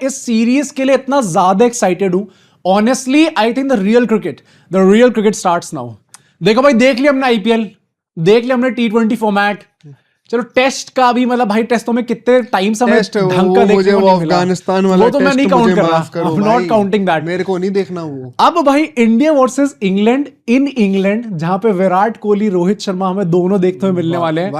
इस सीरीज के लिए इतना ज्यादा एक्साइटेड हूं, honestly I think the real cricket starts now. देखो भाई, देख लिया हमने आईपीएल, देख लिया हमने T20 फॉर्मेट, चलो टेस्ट का भी, मतलब भाई टेस्टों में कितने टाइम से हमें ढंग का देखने को नहीं मिला। अफगानिस्तान वाला वो तो मैं नहीं काउंट कर रहा, I am not counting that, मेरे को नहीं देखना वो। अब भाई India versus England in England, जहां पे विराट कोहली, रोहित शर्मा हमें दोनों देखते हुए मिलने वाले हैं।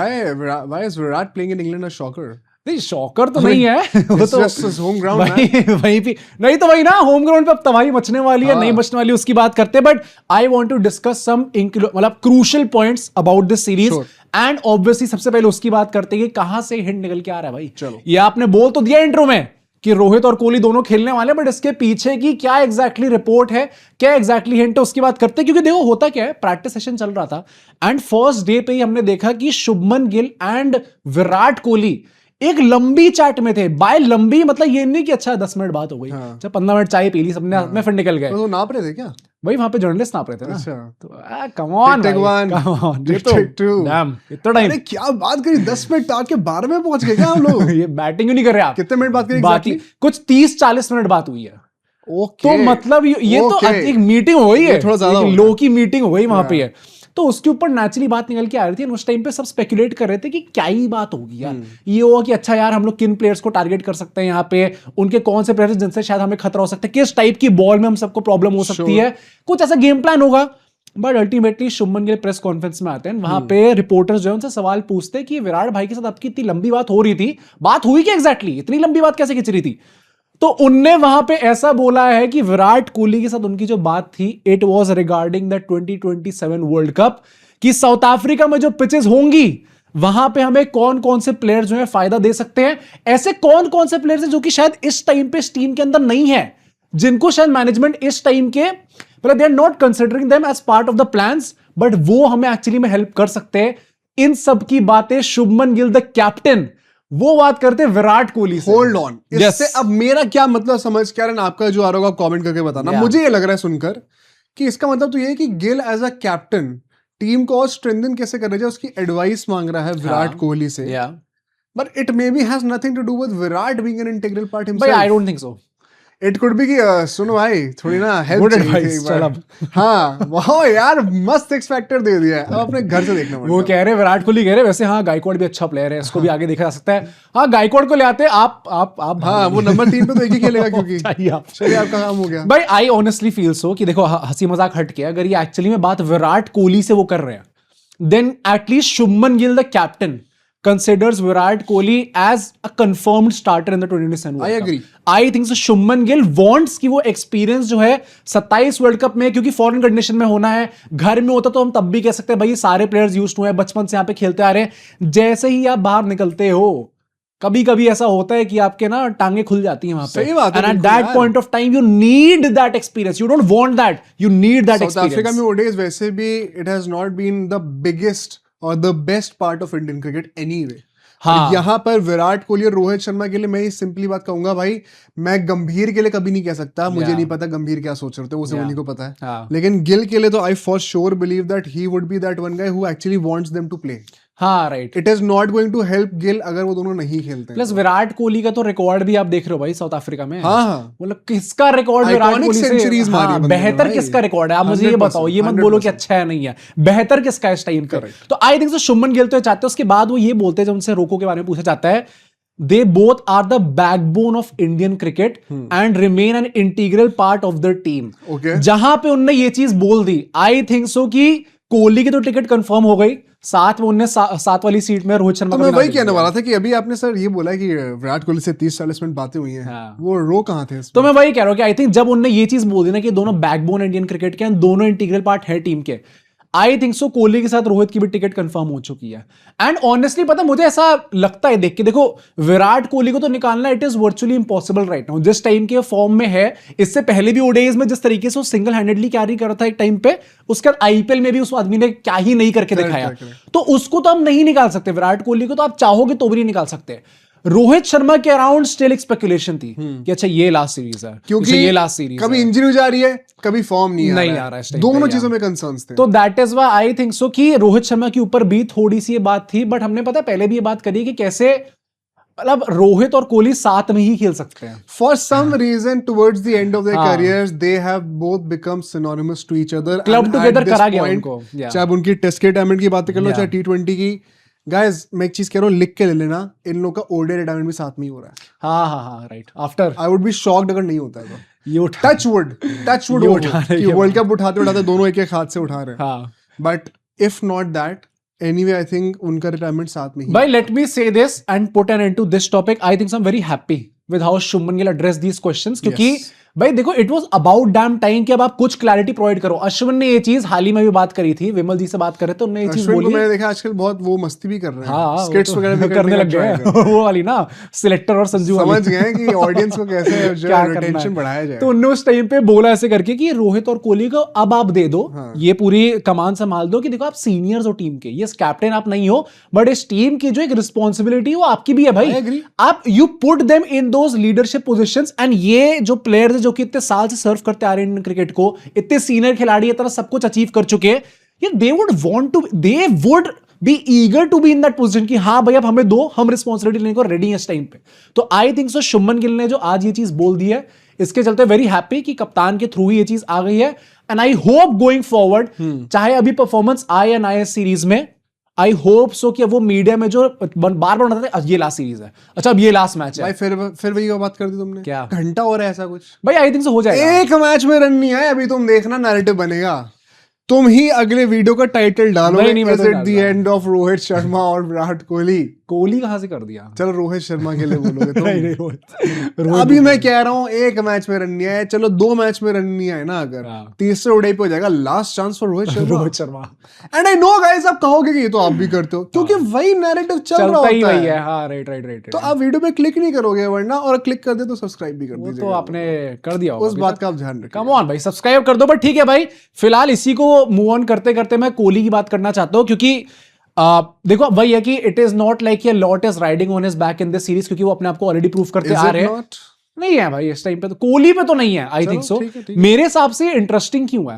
Why is Virat playing in England a shocker? नहीं, शॉकर तो नहीं है, वो तो होम ग्राउंड वहीं पे नहीं, तो वही ना, होम ग्राउंड पे अब तबाही मचने वाली है, नहीं मचने वाली, उसकी बात करते हैं। But I want to discuss some मतलब crucial points about this series, and obviously सबसे पहले उसकी बात करते हैं कि कहां से हिंट निकल के आ रहा है भाई। चलो, ये आपने बोल तो दिया इंट्रो में कि रोहित और कोहली दोनों खेलने वाले, बट इसके पीछे की क्या एग्जैक्टली रिपोर्ट है, क्या एग्जैक्टली हिंट है, उसकी बात करते हैं। क्योंकि देखो होता क्या है, प्रैक्टिस सेशन चल रहा था एंड फर्स्ट डे पे ही हमने देखा कि शुभमन गिल एंड विराट कोहली एक लंबी चैट में थे। बाय लंबी मतलब ये नहीं कि अच्छा 10 मिनट बात हो गई, अच्छा 15 मिनट चाय पी ली सबने, हाथ में फिर निकल गए। तो नाप रहे थे क्या भाई? वहां पे जर्नलिस्ट नाप रहे थे ना। अच्छा, तो कम ऑन, इतना टाइम क्या बात करी, 10 मिनट टाट के 12 में पहुंच गए क्या हम लोग? ये बैटिंग ही नहीं कर रहे आप। कितने मिनट बात करी exactly? कुछ 30-40 मिनट बात हुई है। Okay. तो मतलब ये तो एक मीटिंग हो गई है, थोड़ा ज्यादा लो की मीटिंग हो गई वहां पे है। तो उसके ऊपर नेचुरली बात निकल के आ रही थी, उस टाइम पे सब स्पेकुलेट कर रहे थे कि क्या ही बात होगी यार। ये होगा कि अच्छा यार हम लोग किन प्लेयर्स को टारगेट कर सकते हैं यहाँ पे, उनके कौन से प्लेयर्स जिनसे शायद हमें खतरा हो सकता है, किस टाइप की बॉल में हम सबको प्रॉब्लम हो सकती है, कुछ ऐसा गेम प्लान होगा। But ultimately Shubman Gill press conference में आते हैं, वहां पे रिपोर्टर्स जो है उनसे सवाल पूछते हैं कि विराट भाई के साथ आपकी इतनी लंबी बात हो रही थी, बात हुई क्या एग्जैक्टली, इतनी लंबी बात कैसे खिंच रही थी? तो उनने वहां पे ऐसा बोला है कि विराट कोहली के साथ उनकी जो बात थी, it was regarding the 2027 world cup, कि साउथ अफ्रीका में जो पिचेस होंगी वहां पे हमें कौन कौन से प्लेयर जो है फायदा दे सकते हैं, ऐसे कौन कौन से प्लेयर्स हैं जो कि शायद इस टाइम पे इस टीम के अंदर नहीं है, जिनको शायद मैनेजमेंट इस टाइम के मतलब they are not considering them as part of the plans, but वो हमें एक्चुअली में हेल्प कर सकते हैं। इन सब की बातें शुभमन गिल द कैप्टन वो बात करते हैं विराट कोहली से। होल्ड ऑन, इससे अब मेरा क्या मतलब समझ क्या रहे, आपका जो आ रहा होगा कमेंट करके बताना। मुझे ये लग रहा है सुनकर कि इसका मतलब तो ये है कि Gill as a captain team को और स्ट्रेंथन कैसे कर रहा है, उसकी एडवाइस मांग रहा है विराट कोहली से। But it may be has nothing to do with Virat being an integral part himself. I don't think so. It could be कि सुनो भाई थोड़ी ना हेल्प चाहिए। हाँ वाह यार, मस्त एक्स फैक्टर दे दिया है, अब अपने घर से देखना पड़ेगा। वो कह रहे विराट कोहली कह रहे वैसे हाँ गायकवाड़ भी अच्छा प्लेयर है, इसको भी आगे देखा जा सकता है। हाँ गायकवाड़ को ले आते आप हाँ वो नंबर 3 पे तो एक ही खेलेगा क्योंकि चलिए आपका काम हो गया। भाई आई ऑनेस्टली फील सो कि देखो हंसी मजाक हट के अगर ये एक्चुअली में बात विराट कोहली से वो कर रहे हैं, then at least Shubman Gill the captain considers Virat Kohli as a confirmed starter in the 2027 World Cup. I agree. I think so. Shubman Gill wants कि वो एक्सपीरियंस जो है 27 वर्ल्ड कप में, क्योंकि फॉरेन कंडीशन में होना है, घर में होता तो हम तब भी कह सकते हैं भाई सारे प्लेयर्स यूज्ड हुए हैं, बचपन से यहाँ पे खेलते आ रहे हैं। जैसे ही आप बाहर निकलते हो कभी कभी ऐसा होता है कि आपके ना टांगे खुल जाती हैं वहां पे। सही बात है। And at that point of time you need that experience, you don't want that, you need that experience. South Africa में ओडीआईज वैसे भी it has not been the biggest और the best part of Indian cricket anyway. हाँ। यहाँ पर विराट कोहली और रोहित शर्मा के लिए मैं सिंपली बात कहूंगा भाई, मैं गंभीर के लिए कभी नहीं कह सकता, मुझे नहीं पता गंभीर क्या सोच रहे थे, उसे उन्हीं को पता है। लेकिन गिल के लिए तो I for sure believe that he would be that one guy who actually wants them to play. हाँ right, it is not going to help Gill अगर वो दोनों नहीं खेलते। प्लस विराट कोहली का तो रिकॉर्ड भी आप देख रहे हो भाई साउथ अफ्रीका में। हाँ मतलब किसका रिकॉर्ड विराट कोहली से, बेहतर किसका रिकॉर्ड है आप मुझे ये बताओ, ये मत बोलो कि अच्छा है नहीं है, बेहतर किसका है इस टाइम पे। तो आई थिंक शुभमन गिल तो चाहते हैं, उसके बाद वो ये बोलते हैं जब उनसे रोको के बारे में पूछा जाता है, they both are the backbone of Indian cricket and remain an integral part of the team. Okay. जहां पे उनने ये चीज बोल दी, आई थिंक सो कि कोहली की तो टिकट कंफर्म हो गई, साथ में उनने साथ वाली सीट में रोहित शर्मा। तो मैं वही कहने वाला था कि अभी आपने सर ये बोला कि विराट कोहली से 30-40 मिनट बातें हुई हैं। हाँ। वो रो कहाँ थे इसमें? तो मैं वही कह रहा हूँ कि आई थिंक जब उनने ये चीज बोल दी ना कि दोनों बैकबोन इंडियन क्रिकेट के, दोनों इंटीग्रल पार्ट है टीम के, आई थिंक सो कोहली के साथ रोहित की भी टिकट कंफर्म हो चुकी है। एंड ऑनेस्टली पता मुझे ऐसा लगता है देख के, देखो विराट कोहली को तो निकालना it is virtually impossible right now, जिस टाइम के फॉर्म में है। इससे पहले भी ओडीआईज में जिस तरीके से वो सिंगल हैंडेडली कैरी कर रहा था एक टाइम पे, उसके बाद आईपीएल में भी उस आदमी ने क्या ही नहीं करके दिखाया। तो उसको तो हम नहीं निकाल सकते, विराट कोहली को तो आप चाहोगे तो भी नहीं निकाल सकते। रोहित शर्मा के अराउंड स्टिल एक स्पेकुलेशन थी कि अच्छा ये लास्ट सीरीज है, क्योंकि ये लास्ट सीरीज कभी इंजरी हो जा रही है, कभी फॉर्म नहीं आ रहा है, दोनों चीजों में कंसर्न्स थे। तो that is why I think सो कि रोहित शर्मा के ऊपर भी थोड़ी सी ये बात थी। बट हमने पता पहले भी ये बात करी कि कैसे मतलब रोहित और कोहली साथ में ही खेल सकते हैं। For some reason, towards the end of their हाँ। careers, they have both become synonymous to each other. Club And together at this करा गया point, उनको, yeah. चाहे आप उनकी टेस्ट के रिटायरमेंट की बातें कर लो, Yeah. चाहे T20 की, guys, मैं एक चीज कह रहा हूँ, लिख के ले लेना, इन लोग का ODI रिटायरमेंट भी साथ में ही हो रहा है। हाँ right. After I would be shocked अगर नहीं होता है तो। ये उठा टच वुड ये उठा रहे कि हैं। वर्ल्ड कप उठाते उठाते दोनों एक एक हाथ से उठा रहे हैं। हाँ but if not that, anyway I think उनका रिटायरमेंट साथ में ही भाई, let me say this and put an end to this topic. I think so I'm very happy with how Shubman Gill addressed these questions, क्योंकि Yes. भाई देखो, it was about dam time कि अब आप कुछ क्लैरिटी प्रोवाइड करो। अश्विन ने ये चीज हाल ही में भी बात करी थी, विमल जी से बात कर रहे थे, उन्होंने ये चीज अश्विन को बोली। मैंने देखा आजकल बहुत वो मस्ती भी कर रहे हैं, हाँ स्किट्स वगैरह भी करने लग गए हैं। वो वाली ना सिलेक्टर और संजू वाली। समझ गए कि ऑडियंस को कैसे जो क्या रिटेंशन करना है। बढ़ाया जाए। तो उन्होंने उस टाइम पे बोला ऐसे करके कि रोहित और कोहली को अब आप दे दो, हाँ। ये पूरी कमान संभाल दो, कि देखो आप सीनियर्स हो टीम के, ये कैप्टन आप नहीं हो, बट इस टीम की जो एक रिस्पॉन्सिबिलिटी वो आपकी भी है भाई। I agree. आप you put them in those leadership positions, and ये जो प्लेयर्स जो कि इतने साल से सर्व करते आ रहे हैं क्रिकेट को, इतने सीनियर खिलाड़ी इतना सब कुछ अचीव कर चुके हैं, they would be eager to be in that position कि हाँ भाई अब हमें दो, हम रिस्पॉन्सिबिलिटी लेने को रेडी हैं इस टाइम पे। तो आई थिंक सो शुभमन गिल ने जो आज ये चीज बोल दी है, इसके चलते वेरी हैप्पी कि कप्तान के थ्रू ही ये चीज आ गई है। And I hope going forward, चाहे अभी परफॉर्मेंस आए या ना आए सीरीज में, आई होप सो कि वो मीडिया में जो बार बार बनाते थे ये लास्ट सीरीज है, अच्छा अब ये लास्ट मैच है भाई फिर वही बात कर दी तुमने, क्या? घंटा हो रहा है ऐसा कुछ? भाई, आई थिंक सो हो जाएगा। एक मैच में रन नहीं आए अभी, तुम देखना नैरेटिव बनेगा, तुम ही अगले वीडियो का टाइटल डालोगे, नहीं, मैं तो इज इट द डालूंगा। एंड ऑफ रोहित शर्मा और विराट कोहली? कोहली कहां से कर दिया? चलो रोहित शर्मा के लिए बोलोगे तुम। नहीं, रोहित अभी मैं कह रहा हूँ एक मैच में रन नहीं आए, चलो 2 मैच में रन नहीं आए ना, अगर हाँ। तीसरे ओडीआई पे हो जाएगा, last chance for Rohit Sharma. Rohit Sharma and I know guys, आप कहोगे कि ये तो आप भी करते हो, क्योंकि वही नैरेटिव चल रहा चलता ही होता वही है। है। हाँ राइट। तो आप वीडियो पे क्लिक नहीं करोगे, वरना और क्लिक कर दे तो सब्सक्राइब भी कर वो दीजिए। तो आपने कर दिया होगा उस बात का आप ध्यान रखिए। कम ऑन भाई, सब्सक्राइब कर दो। बट ठीक है भाई, फिलहाल इसी को मूव ऑन करते करते मैं कोहली की बात करना चाहता हूं, क्योंकि देखो वही है कि इट इज नॉट लाइक ये lot is riding on his back in this series, क्योंकि वो अपने आप को ऑलरेडी प्रूव करते आ रहे हैं। नहीं है भाई इस टाइम पे, तो कोहली पे तो नहीं है आई थिंक सो। मेरे हिसाब से इंटरेस्टिंग क्यों है,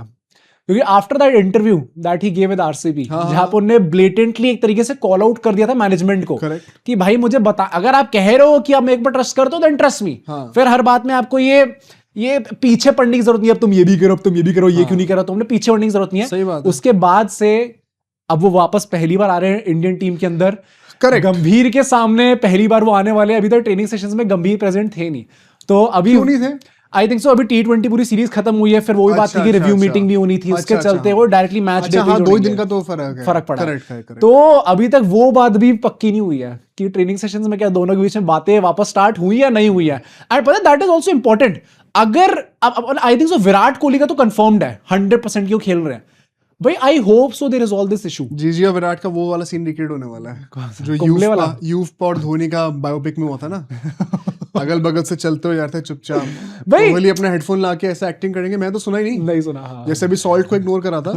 क्योंकि after that interview that he gave with RCB, जहां पर उन्होंने ब्लेटेंटली एक तरीके से कॉल आउट कर दिया था मैनेजमेंट को कि भाई मुझे बता, अगर आप कह रहे हो कि आप एक बार ट्रस्ट करते हो देन ट्रस्ट मी, फिर हर बात में आपको ये पीछे पड़ने की जरूरत नहीं है, अब तुम ये भी करो, अब तुम ये भी करो, ये क्यों नहीं करो, तुमने पीछे पड़ने की जरूरत नहीं है। उसके बाद से अब वो वापस पहली बार आ रहे हैं इंडियन टीम के अंदर, गंभीर के सामने पहली बार वो आने वाले हैं। अभी तक ट्रेनिंग सेशंस में गंभीर प्रेजेंट थे नहीं, तो अभी क्यों नहीं थे? आई थिंक सो अभी T20 पूरी सीरीज खत्म हुई है, फिर वो भी बात थी कि रिव्यू मीटिंग भी होनी थी, उसके चलते वो डायरेक्टली मैच डे पे 2 दिन का तो फर्क पड़ा। करेक्ट। तो अभी तक वो बात भी पक्की नहीं हुई है कि ट्रेनिंग सेशंस में क्या दोनों के बीच में बातें वापस स्टार्ट हुई या नहीं हुई है। एंड पता है दैट इज आल्सो इंपॉर्टेंट। अगर I think so Virat Kohli का तो कंफर्म्ड है 100% कि वो खेल रहे हैं भाई। I hope so they resolve this issue. जीजी और विराट का वो वाला सीन रिक्रिएट होने वाला है जो यूफ और धोनी का बायोपिक में हुआ था ना, अगल बगल से चलते हो जाते हैं चुपचाप, कोहली अपना हेडफोन लाके ऐसा एक्टिंग करेंगे। मैं तो सुना ही नहीं सुना। हाँ। जैसे अभी सॉल्ट को इग्नोर करा था,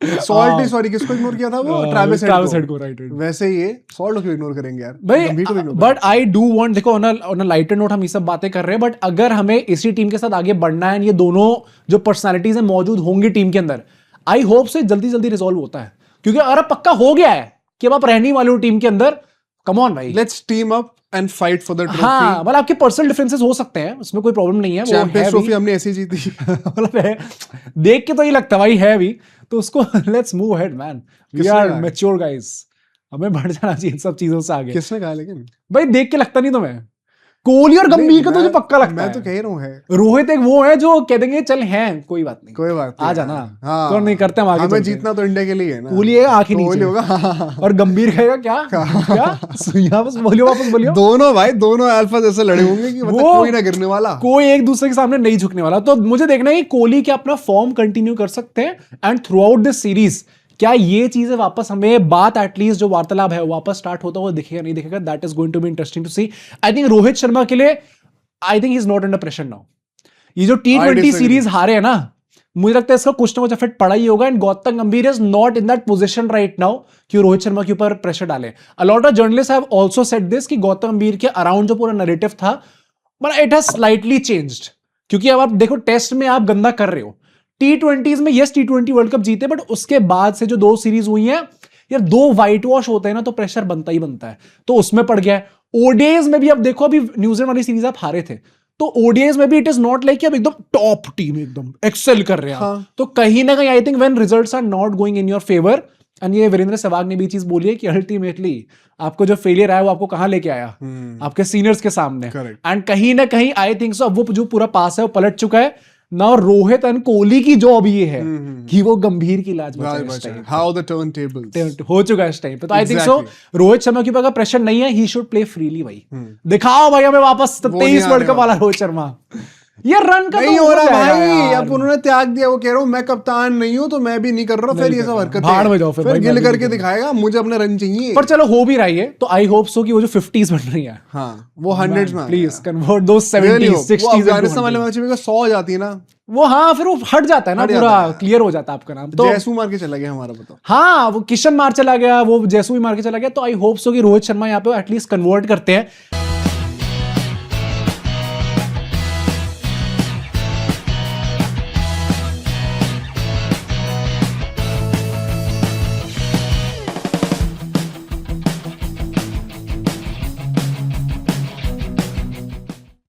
सॉल्ट नहीं सॉरी किसको इग्नोर किया था वो, ट्रेविस हेड को, राइट। वैसे ही ये सॉल्ट को इग्नोर करेंगे यार भाई। बट आई डू वांट, देखो ऑन अ लाइटर नोट हम ये सब बातें कर रहे हैं, बट अगर हमें इसी टीम के साथ आगे बढ़ना है, ये दोनों जो पर्सनालिटीज है मौजूद होंगी टीम के अंदर, आई होप से जल्दी रिजॉल्व होता है, क्योंकि अगर अब पक्का हो गया है कि अब आप रहने वाले हो टीम के अंदर, कम ऑन भाई, let's team up and fight for the trophy. हाँ, मतलब आपके पर्सनल डिफरेंसेस हो सकते हैं, उसमें कोई प्रॉब्लम नहीं है। चैंपियंस ट्रॉफी हमने ऐसी जीती मतलब देख के तो ये लगता भाई है भी, तो उसको let's move ahead man, we are mature guys, हमें बढ़ जाना चाहिए इन सब चीजों से आगे। किसने कहा? लेकिन भाई देख के लगता नहीं तुम्हें? कोहली और गंभीर का तो जो पक्का लगता है। मैं तो कह रहा हूँ है। रोहित एक वो है जो कह देंगे चल हैं कोई बात नहीं, कोई बात आ जाना। हाँ, कौन नहीं करते हम आगे, हमें जीतना तो इंडिया के लिए है ना। कोहली है आंखें नीचे होगा और गंभीर कहेगा क्या वापस बोलियो। दोनों भाई दोनों अल्फा जैसे लड़े होंगे कि मतलब कोई ना गिरने वाला, कोई एक दूसरे के सामने नहीं झुकने वाला। तो मुझे देखना है कि कोहली क्या अपना फॉर्म कंटिन्यू कर सकते हैं, and through out this series क्या ये चीजें वापस हमें बात एटलीस्ट जो वार्तालाप है वापस स्टार्ट होता हुआ दिखेगा नहीं दिखेगा, that is going to be interesting to see. I think Rohit Sharma के लिए I think he is not under pressure now. ये जो T20 सीरीज हारे है ना, मुझे लगता है इसका कुछ ना कुछ इफेक्ट पड़ा ही होगा, एंड गौतम गंभीर is not in that position right now कि रोहित शर्मा के ऊपर प्रेशर डाले। A lot of journalist have also said this कि गौतम गंभीर के अराउंड जो पूरा नैरेटिव था, but it has slightly changed, क्योंकि अब आप देखो टेस्ट में आप गंदा कर रहे हो, T20s में यस T20 वर्ल्ड कप जीते, बट उसके बाद से जो 2 सीरीज हुई हैं यार, 2 व्हाइट वॉश होते हैं ना, तो प्रेशर बनता ही बनता है, तो उसमें पड़ गया है। ओडीआईज में भी अब देखो, अभी न्यूजीलैंड वाली सीरीज आप हारे थे, तो ओडीआईज में भी इट इज नॉट लाइक कि अब एकदम टॉप टीम एकदम एक्सेल कर रहे हैं। हाँ। तो कहीं ना कहीं I think when results are not going in your favour, and ये वीरेंद्र सहवाग ने भी चीज बोली है कि अल्टीमेटली आपको जो फेलियर आया वो आपको कहां लेके आया, आपके सीनियर्स के सामने। एंड कहीं ना कहीं आई थिंक सो अब वो जो पूरा पास है वो पलट चुका है ना। रोहित एंड कोहली की जॉब ये है कि वो गंभीर की लाज बचाए। हाउ द टर्न टेबल्स हो चुका है इस टाइम पे। तो आई थिंक सो रोहित शर्मा के ऊपर अगर प्रेशर नहीं है, ही शुड प्ले फ्रीली भाई। दिखाओ भाई हमें वापस 23 वर्ल्ड कप वाला रोहित शर्मा। ये रन का नहीं हो रहा भाई, अब उन्होंने त्याग दिया। वो कह रहा हूँ मैं कप्तान नहीं हूँ तो मैं भी नहीं कर रहा, फिर ये सब हरकतें भाड़ में जाओ, फिर गिल करके दिखाएगा मुझे अपने रन चाहिए। पर चलो हो भी रही है, तो आई होप सो कि वो जो 50s बन रही है, हाँ वो 100s में प्लीज कन्वर्ट दो 70s 60s। अफगानिस्तान वाले मैच में 100 जाती है ना वो, हाँ फिर वो हट जाता है ना, पूरा क्लियर हो जाता है आपका नाम। तो जयसू मार के चला गया हमारा, बताओ। हाँ वो किशन मार चला गया, वो जयसू भी मार के चला गया। तो आई होप सो कि रोहित शर्मा यहाँ पे एटलीस्ट कन्वर्ट करते हैं।